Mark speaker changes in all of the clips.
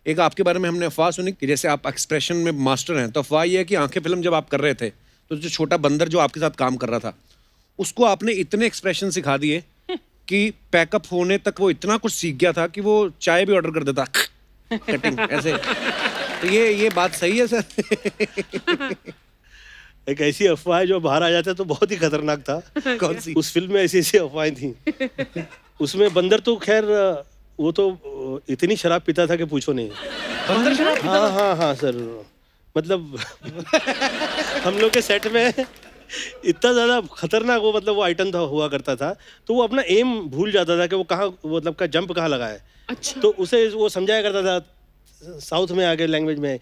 Speaker 1: एक आपके बारे में हमने अफवाह सुनी कि जैसे आप एक्सप्रेशन में मास्टर हैं, तो अफवाह ये है कि आंखें फिल्म जब आप कर रहे थे तो जो छोटा बंदर जो आपके साथ काम कर रहा था उसको आपने इतने एक्सप्रेशन सिखा दिए कि पैकअप होने तक वो इतना कुछ सीख गया था कि वो चाय भी ऑर्डर कर देता कटिंग ऐसे। तो ये बात सही है सर?
Speaker 2: एक ऐसी अफवाह है जो बाहर आ जाता है तो बहुत ही खतरनाक था।
Speaker 1: कौन सी?
Speaker 2: उस फिल्म में ऐसी ऐसी अफवाहें थी। उसमें बंदर तो खैर वो तो इतनी शराब पीता था कि पूछो नहीं।
Speaker 1: बंदर शराब पीता
Speaker 2: हाँ हाँ हाँ सर, मतलब हम लोग के सेट में इतना ज्यादा खतरनाक वो मतलब वो आइटम था हुआ करता था, तो वो अपना एम भूल जाता था कि वो कहाँ मतलब का जंप कहाँ लगा है।
Speaker 3: अच्छा।
Speaker 2: तो उसे वो समझाया करता था साउथ में आगे लैंग्वेज में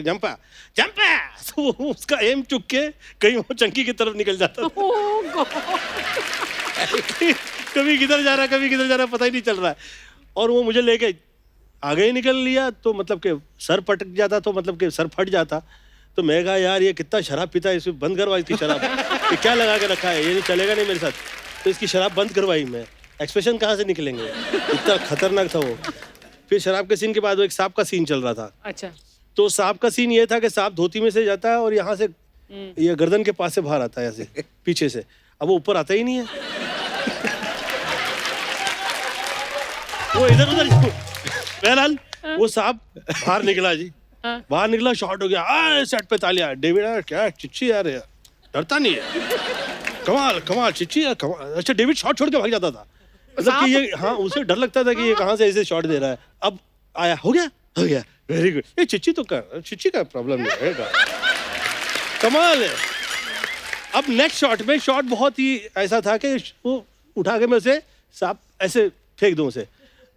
Speaker 2: जंपा जंपा, तो उसका एम चुक के कहीं वो चंकी की तरफ निकल जाता था।
Speaker 3: ओह गॉड।
Speaker 2: कभी किधर जा रहा है कभी किधर जा रहा है पता ही नहीं चल रहा है। और वो मुझे लेके आगे ही निकल लिया तो मतलब कि सर पटक जाता, तो मतलब कि सर फट जाता। तो मैं कहा यार ये कितना शराब पीता है, इसमें बंद करवा इसकी शराब, ये क्या लगा के रखा है, ये नहीं चलेगा नहीं मेरे साथ, तो इसकी शराब बंद करवाई मैं। एक्सप्रेशन कहाँ से निकलेंगे, इतना खतरनाक था वो। फिर शराब के सीन के बाद वो एक सांप का सीन चल रहा था।
Speaker 3: अच्छा।
Speaker 2: तो सांप का सीन ये था कि सांप धोती में से जाता है और यहाँ से ये गर्दन के पास से बाहर आता है ऐसे पीछे से, अब वो ऊपर आता ही नहीं है। वो इधर उधर बहरहाल वो सांप बाहर निकला जी, बाहर निकला, शॉट हो गया, सेट पे तालियां, डेविड यार क्या चिच्ची यार डरता नहीं है, कमाल कमाल चिच्ची यार कमाल। अच्छा डेविड शॉट छोड़ के भाग जाता था, मतलब कि ये हाँ उसे डर लगता था कि ये कहाँ से ऐसे शॉट दे रहा है। अब आया हो गया वेरी गुड, ये चिच्ची तो कर, चिच्ची का प्रॉब्लम नहीं है, कमाल है। अब नेक्स्ट शॉट में शॉट बहुत ही ऐसा था कि वो उठा के मैं उसे सांप ऐसे फेंक दूं उसे,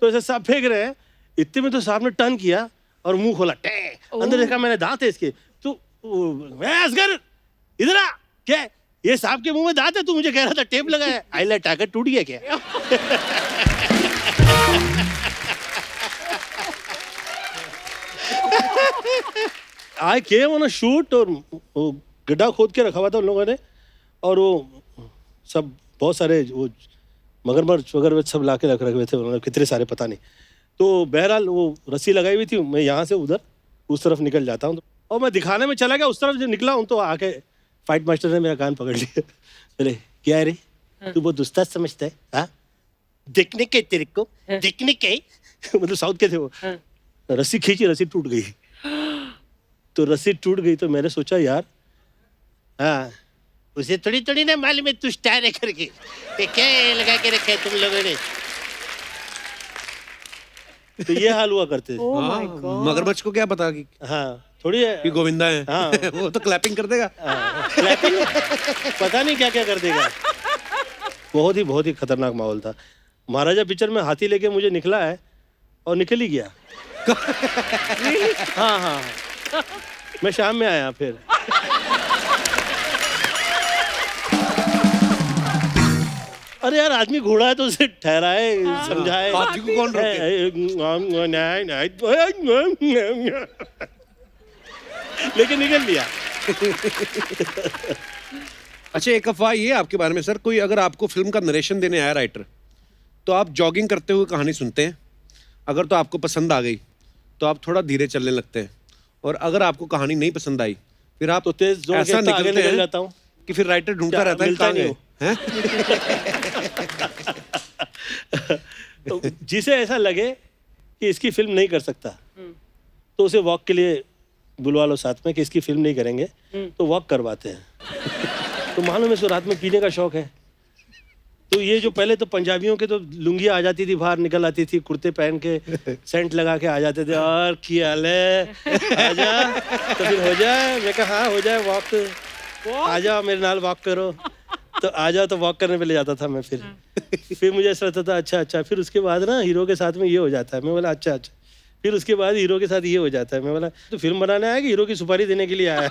Speaker 2: तो ऐसे सांप फेंक रहे हैं, इतने में तो सांप ने टर्न किया और मुंह खोला, अंदर देखा मैंने दांत है इसके, तो असगर इधर आ, क्या ये सांप के मुंह में दांत है, तू मुझे कह रहा था टेप लगा है, आईलाइट टाकर टूट गया क्या? आई केम ऑन अ शूट, और वो गड्ढा खोद के रखा हुआ था उन लोगों ने, और वो सब बहुत सारे वो मगरमच्छ वगैरह सब ला के रख रखे हुए थे उन्होंने, कितने सारे पता नहीं। तो बहरहाल वो रस्सी लगाई हुई थी, मैं यहाँ से उधर उस तरफ निकल जाता हूँ, और मैं दिखाने में चला गया उस तरफ, जब निकला हूँ तो आके फाइट मास्टर ने मेरा कान पकड़ लिया। बोले क्या है रे तू बहुत उस्ताद समझता है, हाँ देखने के तेरे को देखने के मतलब साउथ के थे वो। रस्सी खींची, रस्सी टूट गई। तो रस्सी टूट गई तो मैंने सोचा यार हाँ उसे थोड़ी थोड़ी ना मालूम है तू स्टार है करके, ये क्या लगा के रखा है तुम लोगों ने। तो ये हाल हुआ करते थे।
Speaker 1: मगरमच्छ को क्या पता कि
Speaker 2: हाँ थोड़ी है
Speaker 1: कि गोविंदा है।
Speaker 2: हाँ।
Speaker 1: वो तो क्लैपिंग कर देगा।
Speaker 2: क्लैपिंग पता नहीं क्या क्या कर देगा। बहुत ही खतरनाक माहौल था। महाराजा पिक्चर में हाथी लेके मुझे निकला है और निकल ही गया। हाँ मैं शाम में आया फिर। अरे यार आदमी घोड़ा है तो उसे ठहराए समझाए।
Speaker 1: हाथी को कौन
Speaker 2: लेकिन निकल लिया।
Speaker 1: अच्छा एक अफवाह ये है आपके बारे में सर, कोई अगर आपको फिल्म का नरेशन देने आया राइटर, तो आप जॉगिंग करते हुए कहानी सुनते हैं, अगर तो आपको पसंद आ गई तो आप थोड़ा धीरे चलने लगते हैं, और अगर आपको कहानी नहीं पसंद आई फिर आप
Speaker 2: तो तेज जोर
Speaker 1: ऐसा
Speaker 2: के आगे
Speaker 1: निकलते
Speaker 2: निकल
Speaker 1: हैं
Speaker 2: जाता हूँ
Speaker 1: कि फिर राइटर ढूंढता रहता है
Speaker 2: मिलता
Speaker 1: कहाँ
Speaker 2: नहीं
Speaker 1: गए? हैं?
Speaker 2: तो जिसे ऐसा लगे कि इसकी फिल्म नहीं कर सकता तो उसे वॉक के लिए बुलवा लो साथ में कि इसकी फिल्म नहीं करेंगे, तो वॉक करवाते हैं। तो मालूम है इसको रात में पीने का शौक है, तो ये जो पहले तो पंजाबियों के तो लुंगियाँ आ जाती थी, बाहर निकल आती थी, कुर्ते पहन के सेंट लगा के आ जाते थे, और क्या हाल है आजा, तो फिर हो जाए, मैं कहा हाँ हो जाए वॉक, आ जाओ मेरे नाल वॉक करो, तो आ जाओ, तो वॉक करने पे ले जाता था मैं। फिर मुझे ऐसा लगता था अच्छा, फिर उसके बाद ना हीरो के साथ में ये हो जाता है, मैं बोला अच्छा, फिर उसके बाद हीरो के साथ ये हो जाता है, मैं बोला तो फिल्म बनाने आया कि हीरो की सुपारी देने के लिए आया है।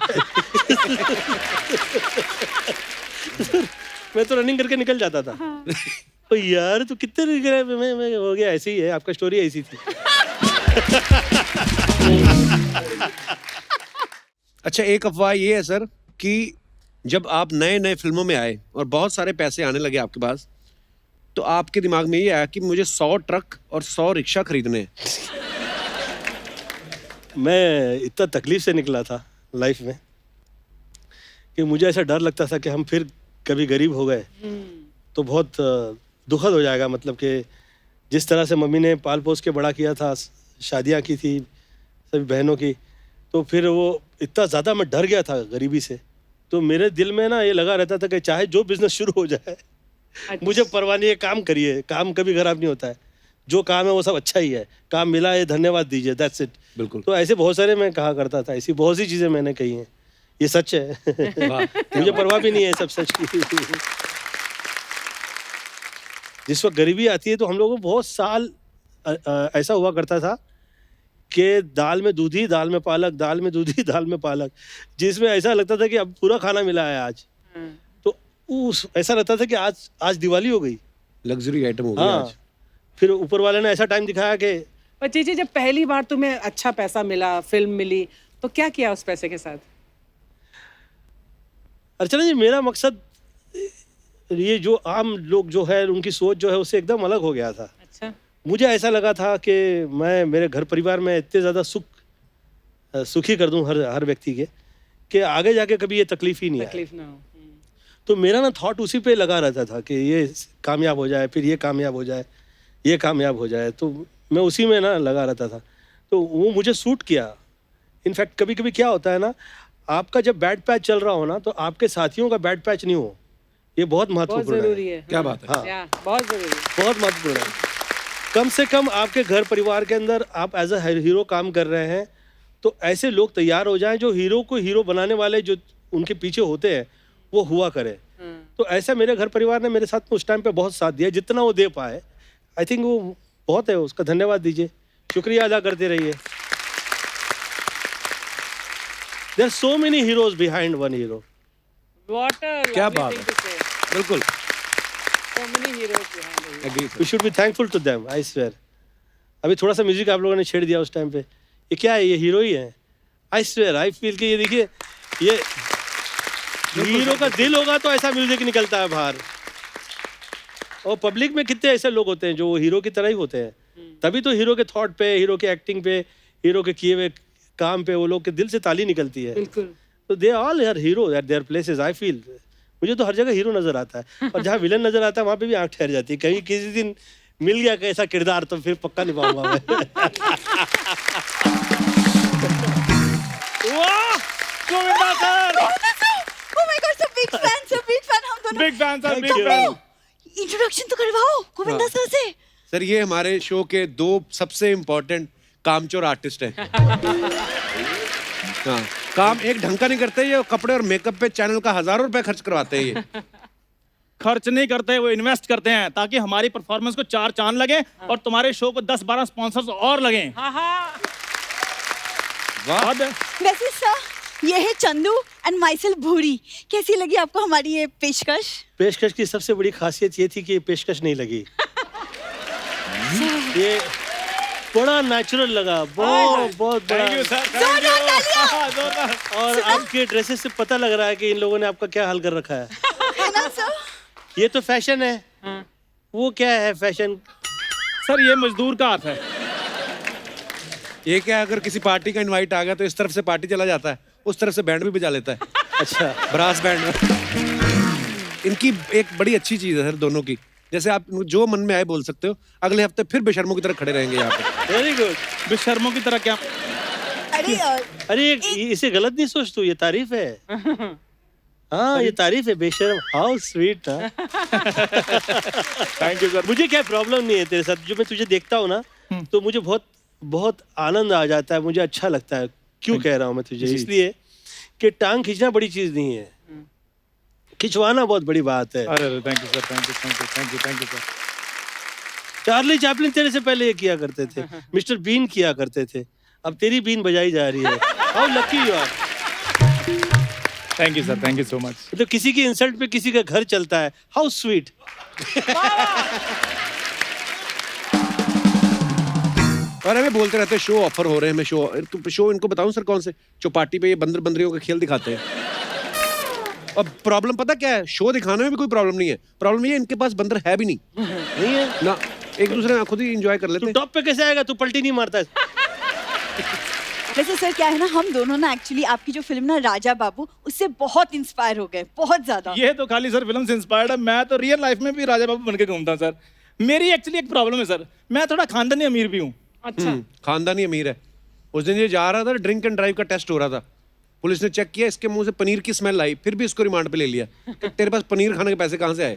Speaker 2: मैं तो रनिंग करके निकल जाता था। तो यार तू कितने मैं हो गया, ऐसे ही है आपका, स्टोरी ऐसी थी।
Speaker 1: अच्छा एक अफवाह ये है सर कि जब आप नए नए फिल्मों में आए और बहुत सारे पैसे आने लगे आपके पास, तो आपके दिमाग में ये आया कि मुझे 100 ट्रक और 100 रिक्शा खरीदने हैं।
Speaker 2: मैं इतना तकलीफ से निकला था लाइफ में कि मुझे ऐसा डर लगता था कि हम फिर कभी गरीब हो गए तो बहुत दुखद हो जाएगा। मतलब कि जिस तरह से मम्मी ने पाल पोस के बड़ा किया था, शादियाँ की थी सभी बहनों की, तो फिर वो इतना ज़्यादा मैं डर गया था गरीबी से। तो मेरे दिल में ना ये लगा रहता था कि चाहे जो बिजनेस शुरू हो जाए मुझे परवाह नहीं है, काम करिए, काम कभी खराब नहीं होता है, जो काम है वो सब अच्छा ही है, काम मिला है धन्यवाद दीजिए, दैट्स इट।
Speaker 1: बिल्कुल।
Speaker 2: तो ऐसे बहुत सारे मैं कहा करता था, ऐसी बहुत सी चीज़ें मैंने कही हैं, ये सच है। मुझे परवाह भी नहीं है सब सच की। जिस वक्त गरीबी आती है तो हम लोगों को बहुत साल ऐसा हुआ करता था कि दाल में दूधी, दाल में पालक, दाल में दूधी, दाल में पालक, जिसमें ऐसा लगता था कि अब पूरा खाना मिला है आज। तो उस ऐसा लगता था कि आज दिवाली हो गई,
Speaker 1: लग्जरी आइटम हो गया
Speaker 2: हाँ।
Speaker 1: आज।
Speaker 2: फिर ऊपर वाले ने ऐसा टाइम दिखाया कि
Speaker 3: पर चीची, जब पहली बार तुम्हें अच्छा पैसा मिला, फिल्म मिली, तो क्या किया उस पैसे के साथ?
Speaker 2: अर्चना जी, मेरा मकसद ये जो आम लोग जो है उनकी सोच जो है उससे एकदम अलग हो गया था।
Speaker 3: अच्छा।
Speaker 2: मुझे ऐसा लगा था कि मैं मेरे घर परिवार में इतने ज़्यादा सुखी कर दूं हर व्यक्ति के कि आगे जाके कभी ये तकलीफ ही नहीं आए।
Speaker 3: तकलीफ ना हो।
Speaker 2: तो मेरा ना थॉट उसी पे लगा रहता था कि ये कामयाब हो जाए, फिर ये कामयाब हो जाए, ये कामयाब हो जाए, तो मैं उसी में ना लगा रहता था। तो वो मुझे सूट किया। इनफैक्ट कभी कभी क्या होता है ना, आपका जब बैड पैच चल रहा हो ना तो आपके साथियों का बैड पैच नहीं हो, ये बहुत
Speaker 3: बहुत
Speaker 2: महत्वपूर्ण
Speaker 3: जरूरी है।
Speaker 1: क्या बात है।
Speaker 2: हाँ,
Speaker 3: या, बहुत जरूरी है।
Speaker 2: बहुत महत्वपूर्ण है। कम से कम आपके घर परिवार के अंदर आप एज अ हीरो काम कर रहे हैं तो ऐसे लोग तैयार हो जाएं जो हीरो को हीरो बनाने वाले जो उनके पीछे होते हैं वो हुआ करें। तो ऐसा मेरे घर परिवार ने मेरे साथ उस टाइम पे बहुत साथ दिया, जितना वो दे पाए। आई थिंक वो बहुत है, उसका धन्यवाद दीजिए, शुक्रिया अदा करते रहिए। There are so many heroes behind one hero.
Speaker 3: Water,
Speaker 1: क्या बात है। बिल्कुल
Speaker 3: so many heroes behind the hero.
Speaker 1: Agree
Speaker 2: we should be thankful to them, I swear. अभी थोड़ा सा म्यूजिक आप लोगों ने छेड़ दिया उस टाइम पे, ये क्या है, ये हीरो ही है। आई स्वेयर, आई फील कि ये देखिए, ये हीरो का दिल होगा तो ऐसा म्यूजिक निकलता है बाहर। और पब्लिक में कितने ऐसे लोग होते हैं जो वो हीरो की तरह ही होते हैं, तभी तो हीरो के थॉट पे, हीरो के एक्टिंग पे, हीरो के किए हुए काम पे वो लोग के दिल से ताली निकलती है।
Speaker 3: बिल्कुल।
Speaker 2: तो they all are hero at their places. I feel मुझे तो हर जगह हीरो नजर आता है, और जहाँ विलन नजर आता है वहाँ पे भी आंख ठहर जाती है। कहीं किसी दिन मिल गया कैसा किरदार तो फिर पक्का निभाऊंगा मैं।
Speaker 4: वाह, Govinda sir,
Speaker 5: Oh my God, so big fan हम दोनों।
Speaker 4: Big fan sir, big
Speaker 2: Thank you.
Speaker 4: Fan.
Speaker 5: Introduction तो करवाओ गोविंदा सर से।
Speaker 1: सर, ये हमारे शो के 2 सबसे इम्पोर्टेंट कामचोर आर्टिस्ट हैं। हाँ, काम एक ढंग का नहीं करते ये, कपड़े और मेकअप पे चैनल का हज़ारों रुपए खर्च करवाते हैं ये।
Speaker 4: खर्च नहीं करते, वो इन्वेस्ट करते हैं ताकि हमारी परफॉर्मेंस को 4 चांद लगे और तुम्हारे शो को 10-12 स्पॉन्सर्स और लगे।
Speaker 3: हाँ हाँ।
Speaker 1: वाह।
Speaker 5: वैसे सर, ये है चंदू एंड माइसेल्फ भूरी। कैसी लगी आपको हमारी ये पेशकश?
Speaker 2: पेशकश की सबसे बड़ी खासियत ये थी कि ये पेशकश नहीं लगी। ये बड़ा नेचुरल लगा, बहुत बहुत बड़ा।
Speaker 4: थैंक यू सर,
Speaker 5: जोरदार तालियां।
Speaker 4: जोरदार।
Speaker 2: और आपके ड्रेसेस से पता लग रहा है कि इन लोगों ने आपका क्या हाल कर रखा है।
Speaker 5: है ना सर?
Speaker 2: ये तो फैशन है, वो क्या है फैशन?
Speaker 4: सर, ये मजदूर का हाथ है।
Speaker 1: ये क्या, अगर किसी पार्टी का इनवाइट आ गया तो इस तरफ से पार्टी चला जाता है, उस तरफ से बैंड भी बजा लेता है।
Speaker 2: अच्छा,
Speaker 1: ब्रास बैंड। इनकी एक बड़ी अच्छी चीज है सर दोनों की, जैसे आप जो मन में आए बोल सकते हो, अगले हफ्ते फिर बेशर्मों की तरह खड़े रहेंगे यहाँ पे।
Speaker 2: Very good.
Speaker 4: बेशर्मों की तरह क्या?
Speaker 5: अरे
Speaker 2: अरे इसे गलत नहीं सोच तू, ये तारीफ है। हाँ, ये तारीफ है, बेशर्म। How sweet.
Speaker 4: Thank you sir.
Speaker 2: मुझे क्या प्रॉब्लम नहीं है तेरे साथ, जो मैं तुझे देखता हूँ ना तो मुझे बहुत बहुत आनंद आ जाता है, मुझे अच्छा लगता है। क्यों कह रहा हूँ मैं तुझे? इसलिए कि टांग खींचना बड़ी चीज नहीं है, खिंचवाना बहुत बड़ी बात है।
Speaker 4: अरे thank you sir, thank you, thank you, thank you, thank you sir.
Speaker 2: Charlie Chaplin तेरे से पहले ये किया करते थे, मिस्टर बीन किया करते थे, अब तेरी बीन बजाई जा रही है। How lucky you are.
Speaker 4: Thank you sir, thank you so much.
Speaker 2: तो किसी की इंसल्ट पे किसी का घर चलता है, हाउ स्वीट।
Speaker 1: और हमें बोलते रहते हैं शो ऑफर हो रहे हैं, मैं शो इनको बताऊं सर कौन से, जो पार्टी पे ये बंदर बंदरियों का खेल दिखाते हैं। अब प्रॉब्लम पता क्या है, शो दिखाने में भी कोई प्रॉब्लम नहीं है, प्रॉब्लम ये है इनके पास बंदर है भी नहीं।
Speaker 2: नहीं है
Speaker 1: ना, एक दूसरे में खुद ही एंजॉय कर लेते
Speaker 2: तू
Speaker 1: हैं।
Speaker 2: टॉप पे कैसे आएगा? तू पलटी नहीं मारता है।
Speaker 5: वैसे सर क्या है ना, हम दोनों ना एक्चुअली आपकी जो फिल्म ना राजा बाबू, उससे बहुत इंस्पायर हो गए, बहुत ज्यादा।
Speaker 4: ये तो खाली सर फिल्म से इंस्पायर्ड है, मैं तो रियल लाइफ में भी राजा बाबू बन के घूमता हूं सर। मेरी एक्चुअली एक प्रॉब्लम है सर, मैं थोड़ा खानदानी अमीर भी हूँ।
Speaker 3: अच्छा।
Speaker 1: खानदानी अमीर है। उस दिन ये जा रहा था, ड्रिंक एंड ड्राइव का टेस्ट हो रहा था, पुलिस ने चेक किया, इसके मुंह से पनीर की स्मेल आई, फिर भी इसको रिमांड पे ले लिया कि तेरे पास पनीर खाने के पैसे कहाँ से आए।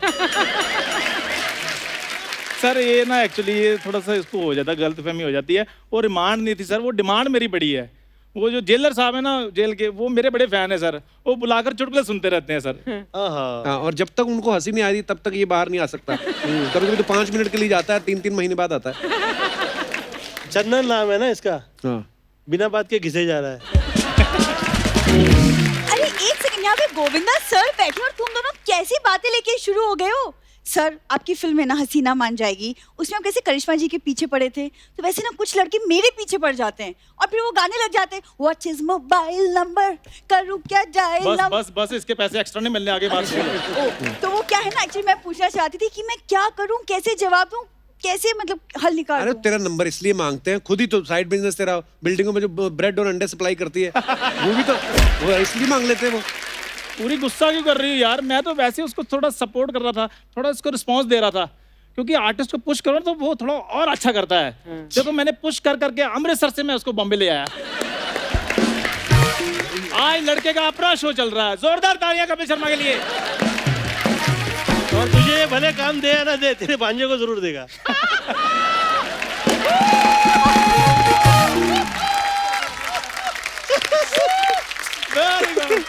Speaker 4: सर ये ना एक्चुअली ये थोड़ा सा इसको हो जाता है, गलतफहमी हो जाती है। वो रिमांड नहीं थी सर, वो डिमांड मेरी बड़ी है। वो जो जेलर साहब है ना जेल के, वो मेरे बड़े फैन है सर, वो बुलाकर चुटकुले सुनते रहते हैं सर।
Speaker 1: हाँ, और जब तक उनको हंसी नहीं आ रही तब तक ये बाहर नहीं आ सकता। कभी कभी तो 5 मिनट के लिए जाता है, 3-3 महीने बाद आता है।
Speaker 2: चंदन नाम है ना इसका,
Speaker 1: हाँ।
Speaker 2: बिना बात के घिसे जा रहा है।
Speaker 5: अरे एक सेकंड, यहाँ पे गोविंदा सर बैठे और तुम दोनों कैसी बातें लेके शुरू हो गए हो। सर आपकी फिल्म है ना हसीना मान जाएगी, उसमें हम कैसे करिश्मा जी के पीछे पड़े थे, तो वैसे ना कुछ लड़के मेरे पीछे पड़ जाते हैं और फिर वो गाने लग जाते हैं, व्हाट इज मोबाइल नंबर, करूँ क्या डायल
Speaker 4: बस
Speaker 5: नंबर।
Speaker 4: बस बस, इसके पैसे एक्स्ट्रा नहीं मिलने, आगे बात करो।
Speaker 5: तो वो क्या है ना, एक्चुअली मैं पूछना चाहती थी कि मैं क्या करूँ, कैसे जवाब दूँ, कैसे मतलब हल निकाल
Speaker 1: अरे
Speaker 5: दूँ?
Speaker 1: तेरा नंबर इसलिए मांगते हैं, खुद ही तो साइड बिजनेस तेरा बिल्डिंगों में जो ब्रेड और अंडे सप्लाई करती है, वो भी तो वो इसलिए मांग लेते हैं वो।
Speaker 4: पूरी गुस्सा क्यों कर रही है यार, मैं तो वैसे उसको थोड़ा सपोर्ट कर रहा था, थोड़ा उसको रिस्पांस दे रहा था, क्योंकि आर्टिस्ट को पुश करो तो वो थोड़ा और अच्छा करता है। देखो मैंने पुश कर करके अमृतसर से मैं उसको बॉम्बे ले आया। आज लड़के का अपना शो चल रहा है, जोरदार तालियां कपिल शर्मा के लिए।
Speaker 2: और तुझे ये भले काम दे या ना दे, तेरे भांजे को जरूर देगा।
Speaker 4: Very good.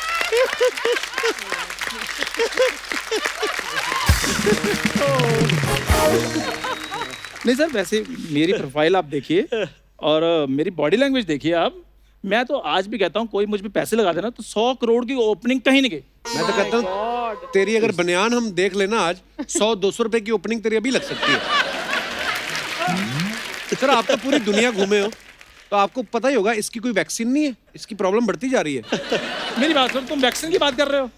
Speaker 4: नहीं सर, वैसे मेरी प्रोफाइल आप देखिए और मेरी बॉडी लैंग्वेज देखिए आप। मैं तो आज भी कहता हूँ कोई मुझ पे पैसे लगा देना तो 100 करोड़ की ओपनिंग कहीं नहीं गई।
Speaker 1: मैं तो कहता हूँ तेरी अगर बनियान हम देख लेना आज, 100-200 रुपए की ओपनिंग तेरी अभी लग सकती है। सर आप तो पूरी दुनिया घूमे हो, तो आपको पता ही होगा इसकी कोई वैक्सीन नहीं है, इसकी प्रॉब्लम बढ़ती जा रही है।
Speaker 4: मेरी बात सुनो, तुम वैक्सीन की बात कर रहे हो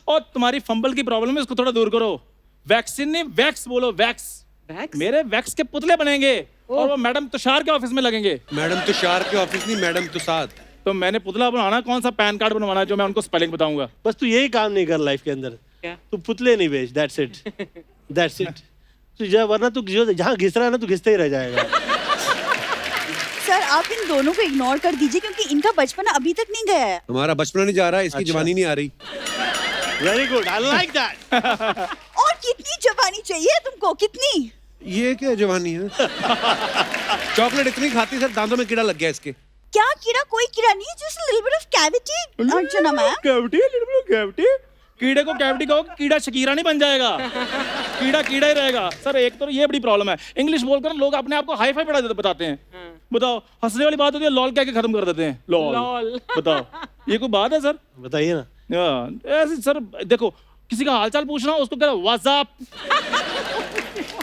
Speaker 4: और तुम्हारी फंबल की प्रॉब्लम है, इसको थोड़ा दूर करो। वैक्सीन नहीं वैक्स बोलो, वैक्स।
Speaker 3: वैक्स?
Speaker 4: मेरे वैक्स के पुतले बनेंगे और वो मैडम तुषार के ऑफिस में लगेंगे।
Speaker 1: मैडम तुषार के ऑफिस नहीं, मैडम तुषार।
Speaker 4: तो मैंने पुतला बनाना, कौन सा पैन कार्ड बनवाना जो मैं उनको स्पेलिंग बताऊंगा।
Speaker 2: बस तू यही काम नहीं कर लाइफ के अंदर,
Speaker 3: क्या?
Speaker 2: तू पुतले नहीं बेच, दैट्स इट, दैट्स इट। तो वरना तू जहाँ घिस रहा है ना, तू घिसते ही रह जाएगा।
Speaker 5: सर आप इन दोनों को इग्नोर कर दीजिए क्योंकि इनका बचपन अभी तक नहीं गया है।
Speaker 1: हमारा बचपना नहीं जा रहा है, इसकी
Speaker 2: अच्छा।
Speaker 1: जवानी नहीं आ रही।
Speaker 2: Very good, I like that.
Speaker 5: और कितनी जवानी चाहिए तुमको, कितनी?
Speaker 1: ये क्या जवानी है? चॉकलेट इतनी खाती सर, दांतों में कीड़ा लग गया इसके।
Speaker 5: क्या कीड़ा? कोई कीड़ा नहीं, just little bit of cavity. Archana ma'am,
Speaker 4: cavity, cavity. कीड़े को कैविटी कहो, कीड़ा शकीरा नहीं बन जाएगा, कीड़ा कीड़ा ही रहेगा। सर एक तो ये बड़ी प्रॉब्लम है, इंग्लिश बोलकर लोग अपने आप को हाई फाई बताते हैं। बताओ, हंसने वाली बात होती है, लॉल कह के खत्म कर देते हैं, लॉल। बताओ ये कोई बात है सर?
Speaker 2: बताइए ना।
Speaker 4: ऐसे सर देखो, किसी का हालचाल पूछना उसको कह व्हाट्सएप।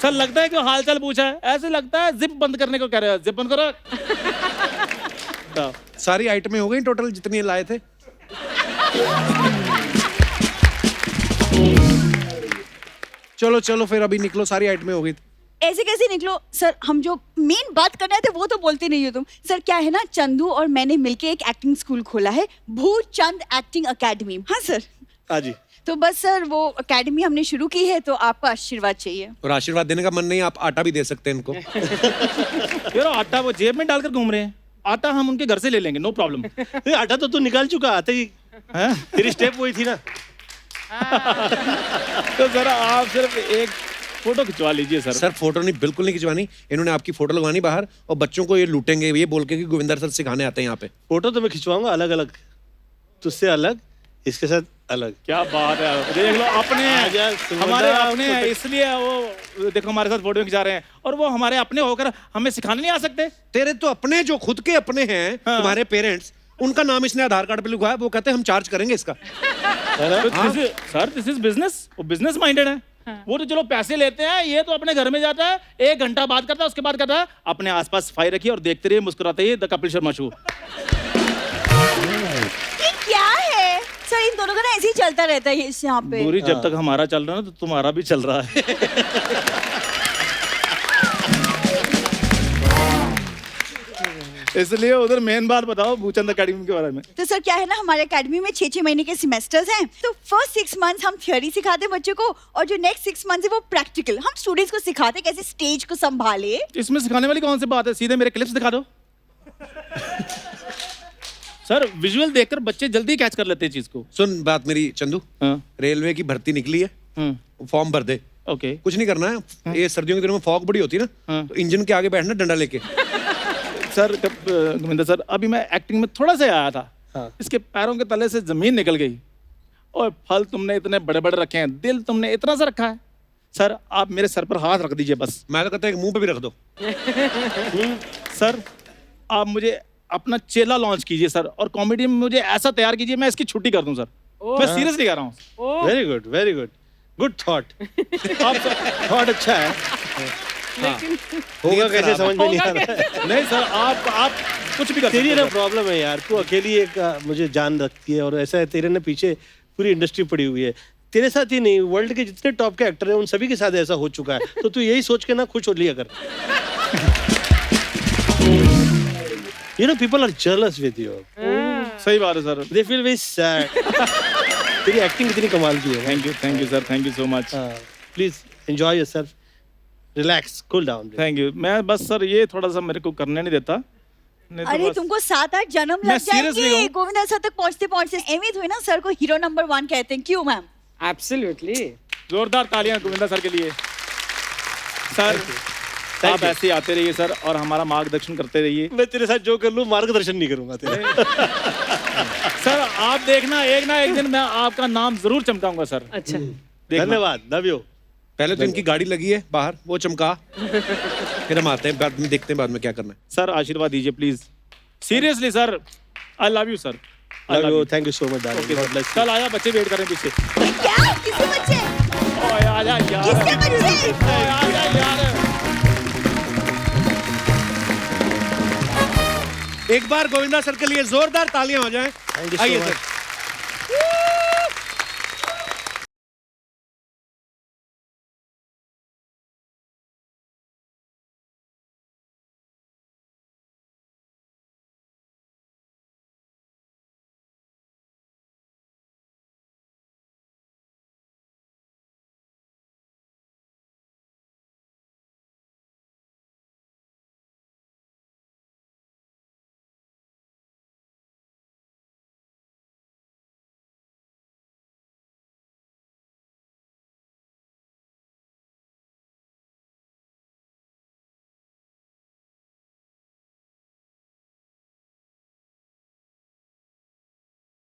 Speaker 4: सर लगता है कि हालचाल पूछा है, ऐसे लगता है जिप बंद करने को कह रहे हैं, जिप बंद करो। बताओ।
Speaker 1: सारी आइटमें हो गई टोटल जितनी लाए थे? चलो चलो फिर अभी निकलो, सारी आइटमें हो गई।
Speaker 5: ऐसे कैसे निकलो सर, हम जो मेन बात करना थे वो तो बोलते नहीं हो तुम। सर क्या है ना, चंदू और मैंने मिलके एक एक्टिंग स्कूल खोला है, भूचंद एक्टिंग अकेडमी। हाँ सर।
Speaker 2: हाँ जी।
Speaker 5: तो बस सर वो अकेडमी हमने शुरू की है, तो आपका आशीर्वाद चाहिए।
Speaker 1: और आशीर्वाद देने का मन नहीं, आप आटा भी दे सकते हैं इनको।
Speaker 4: यार आटा वो जेब में डालकर घूम रहे हैं, आटा हम उनके घर से ले लेंगे, नो प्रॉब्लम।
Speaker 2: नहीं, आटा तो तू निकाल चुका, आते ही तेरी स्टेप वही थी ना।
Speaker 4: तो सर आप सिर्फ एक फोटो खिंचवा लीजिए सर।
Speaker 1: सर फोटो नहीं, बिल्कुल नहीं खिंचवानी। इन्होंने आपकी फोटो लगवानी बाहर और बच्चों को ये लूटेंगे ये बोल के कि गोविंदर सर सिखाने आते हैं यहाँ पे।
Speaker 2: फोटो तो मैं खिंचवाऊंगा अलग अलग, तुझसे अलग, इसके साथ अलग।
Speaker 4: क्या बात है, देख लो अपने हैं, हमारे अपने हैं, इसलिए वो देखो हमारे साथ फोटो खिंचा रहे हैं, और वो हमारे अपने होकर हमें सिखाने नहीं आ सकते।
Speaker 1: तेरे तो अपने जो खुद के अपने हैं, तुम्हारे पेरेंट्स, उनका नाम इसने आधार कार्ड पे लिखा है, वो कहते हैं हम चार्ज करेंगे इसका।
Speaker 4: सर दिस इज बिजनेस, वो बिजनेस माइंडेड है। वो तो चलो पैसे लेते हैं, ये तो अपने घर में जाता है, 1 घंटा बात करता है, उसके बाद कहता है अपने आसपास सफाई रखिए और देखते रहिए, मुस्कुराते रहिए, द कपिल शर्मा शो।
Speaker 5: ये क्या है सर, इन दोनों का ना ऐसे ही चलता रहता है इस यहाँ पे।
Speaker 4: पूरी जब तक हमारा चल रहा है ना, तो तुम्हारा भी चल रहा है। इसलिए उधर मेन बात बताओ भूचंद अकेडमी के बारे में।
Speaker 5: तो सर क्या है ना, हमारे एकेडमी में 6-6 महीने के सेमेस्टर्स हैं। तो फर्स्ट 6 मंथ्स हम थ्योरी सिखाते हैं बच्चों को, और जो नेक्स्ट 6 मंथ्स है वो प्रैक्टिकल। हम स्टूडेंट्स को सिखाते हैं कैसे स्टेज को संभाले।
Speaker 4: इसमें सिखाने वाली कौन सी बात है, सीधे मेरे क्लिप्स दिखा दो। सर विजुअल देखकर बच्चे जल्दी कैच कर लेते हैं चीज को।
Speaker 1: सुन बात मेरी चंदू,
Speaker 4: हाँ।
Speaker 1: रेलवे की भर्ती निकली है, फॉर्म भर दे।
Speaker 4: ओके
Speaker 1: कुछ नहीं करना है, ये सर्दियों के दिनों में फॉग बड़ी होती है ना,
Speaker 4: हाँ।
Speaker 1: तो इंजन के आगे बैठना डंडा लेके।
Speaker 4: सर गोविंदा सर, अभी मैं एक्टिंग में थोड़ा सा आया था, इसके पैरों के तले से जमीन निकल गई। और फल तुमने इतने बड़े बड़े रखे हैं, दिल तुमने इतना सा रखा है। सर आप मेरे सर पर हाथ रख दीजिए बस।
Speaker 1: मैं तो कहता हूँ मुंह पे भी रख दो।
Speaker 4: सर आप मुझे अपना चेला लॉन्च कीजिए सर, और कॉमेडी में मुझे ऐसा तैयार कीजिए मैं इसकी छुट्टी कर दूं सर। मैं सीरियसली कह रहा हूँ।
Speaker 2: Very good, very good, good thought.
Speaker 4: आप
Speaker 2: थॉट अच्छा है, होगा कैसे समझ में नहीं आ रहा है।
Speaker 4: नहीं सर, आप कुछ भी कर
Speaker 2: तेरी
Speaker 4: सकते
Speaker 2: ना
Speaker 4: हैं सर।
Speaker 2: प्रॉब्लम है यार, तू अकेली एक मुझे जान रखती है, और ऐसा है तेरे ना पीछे पूरी इंडस्ट्री पड़ी हुई है। तेरे साथ ही नहीं, वर्ल्ड के जितने टॉप के एक्टर हैं उन सभी के साथ ऐसा हो चुका है। तो तू यही सोच के ना खुश हो लिया कर। You know, people are jealous with you.
Speaker 4: सही बात है sir.
Speaker 2: They feel very sad. तेरी एक्टिंग कितनी कमाल की है।
Speaker 4: Thank you sir, thank you so much.
Speaker 2: Please enjoy yourself, relax, cool down.
Speaker 4: Thank you. मैं बस सर ये थोड़ा सा मेरे को करने नहीं देता। नहीं तो
Speaker 5: अरे
Speaker 4: बस-
Speaker 5: तुमको 7-8 जन्म
Speaker 4: मैं
Speaker 5: लग
Speaker 4: seriously
Speaker 5: जाएंगे
Speaker 4: कहूँ।
Speaker 5: गोविंदा सर तक पहुंचते पहुंचते। एमी हुई ना सर को हीरो नंबर 1 कहते हैं, क्यों मैम?
Speaker 3: एब्सोल्युटली।
Speaker 4: जोरदार तालियां गोविंदा सर के लिए। सर आप ऐसे ही आते रहिए सर, और हमारा मार्गदर्शन करते रहिए।
Speaker 2: मैं तेरे साथ जो कर लूं मार्गदर्शन नहीं करूंगा तेरे।
Speaker 4: सर आप देखना एक ना एक दिन मैं आपका नाम जरूर चमकाऊंगा सर।
Speaker 3: अच्छा,
Speaker 4: देखना।
Speaker 2: धन्यवाद, लव यू।
Speaker 1: पहले तो इनकी गाड़ी लगी है बाहर, वो चमका, फिर हम आते हैं, बाद में देखते हैं बाद में क्या करना है।
Speaker 4: सर आशीर्वाद दीजिए please. Seriously sir, I love you sir.
Speaker 2: Love you, thank you so much darling. God bless you.
Speaker 4: कल आया, बच्चे वेट कर रहे हैं पीछे।
Speaker 5: क्या? किसके बच्चे?
Speaker 4: ओए आजा यार।
Speaker 5: किसके बच्चे?
Speaker 4: ओए आजा यार।
Speaker 1: एक बार गोविंदा सर के लिए जोरदार तालियां हो जाएं।
Speaker 2: Thank you so
Speaker 1: आइए
Speaker 2: much.
Speaker 1: सर।